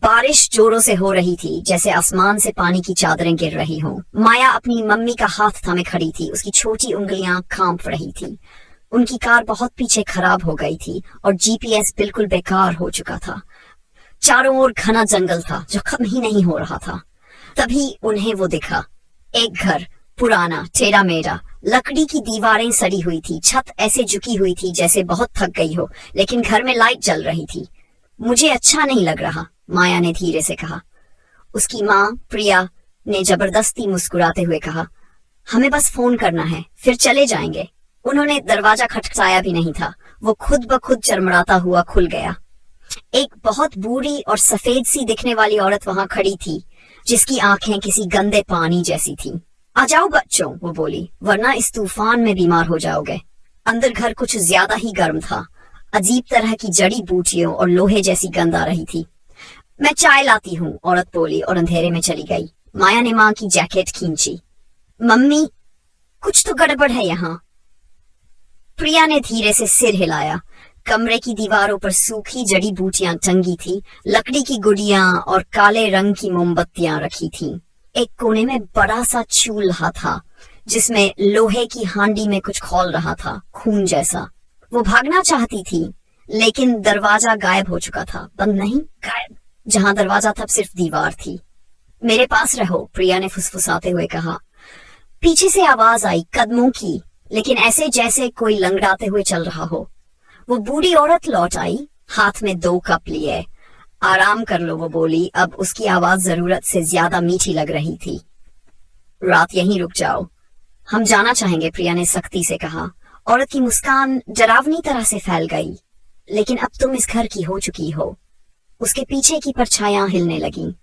बारिश जोरों से हो रही थी, जैसे आसमान से पानी की चादरें गिर रही हों। माया अपनी मम्मी का हाथ थामे खड़ी थी, उसकी छोटी उंगलियां कांप रही थी। उनकी कार बहुत पीछे खराब हो गई थी और जीपीएस बिल्कुल बेकार हो चुका था। चारों ओर घना जंगल था जो खत्म ही नहीं हो रहा था। तभी उन्हें वो दिखा, एक घर, पुराना, टेढ़ा मेढ़ा, लकड़ी की दीवारें सड़ी हुई थी, छत ऐसे झुकी हुई थी जैसे बहुत थक गई हो, लेकिन घर में लाइट जल रही थी। मुझे अच्छा नहीं लग रहा, माया ने धीरे से कहा। उसकी माँ प्रिया ने जबरदस्ती मुस्कुराते हुए कहा, हमें बस फोन करना है, फिर चले जाएंगे। उन्होंने दरवाजा खटखटाया भी नहीं था, वो खुद ब खुद चरमराता हुआ खुल गया। एक बहुत बूढ़ी और सफेद सी दिखने वाली औरत वहां खड़ी थी, जिसकी आंखें किसी गंदे पानी जैसी थीं। आ जाओ बच्चों, वो बोली, वरना इस तूफान में बीमार हो जाओगे। अंदर घर कुछ ज्यादा ही गर्म था। अजीब तरह की जड़ी बूटियों और लोहे जैसी गंध आ रही थी। मैं चाय लाती हूँ, औरत बोली और अंधेरे में चली गई। माया ने माँ की जैकेट खींची। मम्मी, कुछ तो गड़बड़ है यहाँ। प्रिया ने धीरे से सिर हिलाया। कमरे की दीवारों पर सूखी जड़ी बूटियां टंगी थी, लकड़ी की गुड़ियां और काले रंग की मोमबत्तियां रखी थीं। एक कोने में बड़ा सा चूल्हा था, जिसमें लोहे की हांडी में कुछ खौल रहा था, खून जैसा। वो भागना चाहती थी, लेकिन दरवाजा गायब हो चुका था। बंद नहीं, गायब। जहां दरवाजा था सिर्फ दीवार थी। मेरे पास रहो, प्रिया ने फुसफुसाते हुए कहा। पीछे से आवाज आई, कदमों की, लेकिन ऐसे जैसे कोई लंगड़ाते हुए चल रहा हो। वो बूढ़ी औरत लौट आई, हाथ में 2 कप लिए। आराम कर लो, वो बोली। अब उसकी आवाज जरूरत से ज्यादा मीठी लग रही थी। रात यहीं रुक जाओ, हम जाना चाहेंगे, प्रिया ने सख्ती से कहा। औरत की मुस्कान डरावनी तरह से फैल गई। लेकिन अब तुम इस घर की हो चुकी हो। उसके पीछे की परछाइयां हिलने लगीं।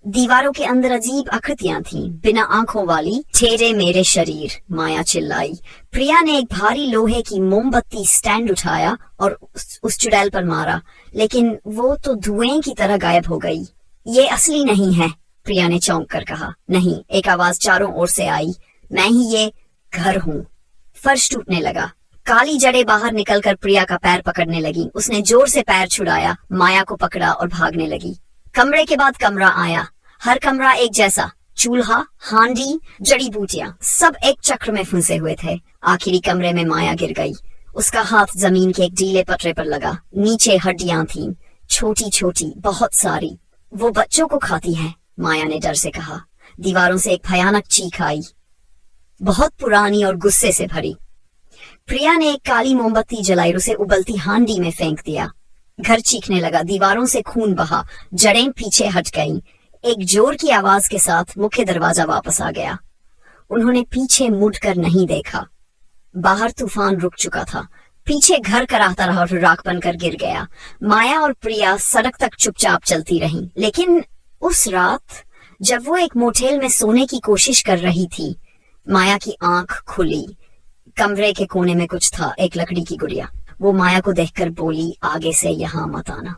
दीवारों के अंदर अजीब आकृतियां थीं, बिना आंखों वाली, टेढ़े मेरे शरीर। माया चिल्लाई। प्रिया ने एक भारी लोहे की मोमबत्ती स्टैंड उठाया और उस चुड़ैल पर मारा, लेकिन वो तो धुएं की तरह गायब हो गई। ये असली नहीं है, प्रिया ने चौंक कर कहा। नहीं, एक आवाज चारों ओर से आई। मैं ही ये घर हूँ। फर्श टूटने लगा। काली जड़ें बाहर निकलकर प्रिया का पैर पकड़ने लगी। उसने जोर से पैर छुड़ाया, माया को पकड़ा और भागने लगी। कमरे के बाद कमरा आया, हर कमरा एक जैसा। चूल्हा, हांडी, जड़ी बूटियां, सब एक चक्र में फंसे हुए थे। आखिरी कमरे में माया गिर गई। उसका हाथ जमीन के एक ढीले पटरे पर लगा। नीचे हड्डियां थीं, छोटी छोटी, बहुत सारी। वो बच्चों को खाती है, माया ने डर से कहा। दीवारों से एक भयानक चीख आई, बहुत पुरानी और गुस्से से भरी। प्रिया ने एक काली मोमबत्ती जलाई, उसे उबलती हांडी में फेंक दिया। घर चीखने लगा, दीवारों से खून बहा, जड़ें पीछे हट गईं। एक जोर की आवाज के साथ मुख्य दरवाजा वापस आ गया। उन्होंने पीछे मुड़कर नहीं देखा। बाहर तूफान रुक चुका था। पीछे घर कराहता रहा और राख बनकर गिर गया। माया और प्रिया सड़क तक चुपचाप चलती रहीं। लेकिन उस रात जब वो एक मोटेल में सोने की कोशिश कर रही थी, माया की आंख खुली। कमरे के कोने में कुछ था, एक लकड़ी की गुड़िया। वो माया को देखकर बोली, आगे से यहाँ मत आना।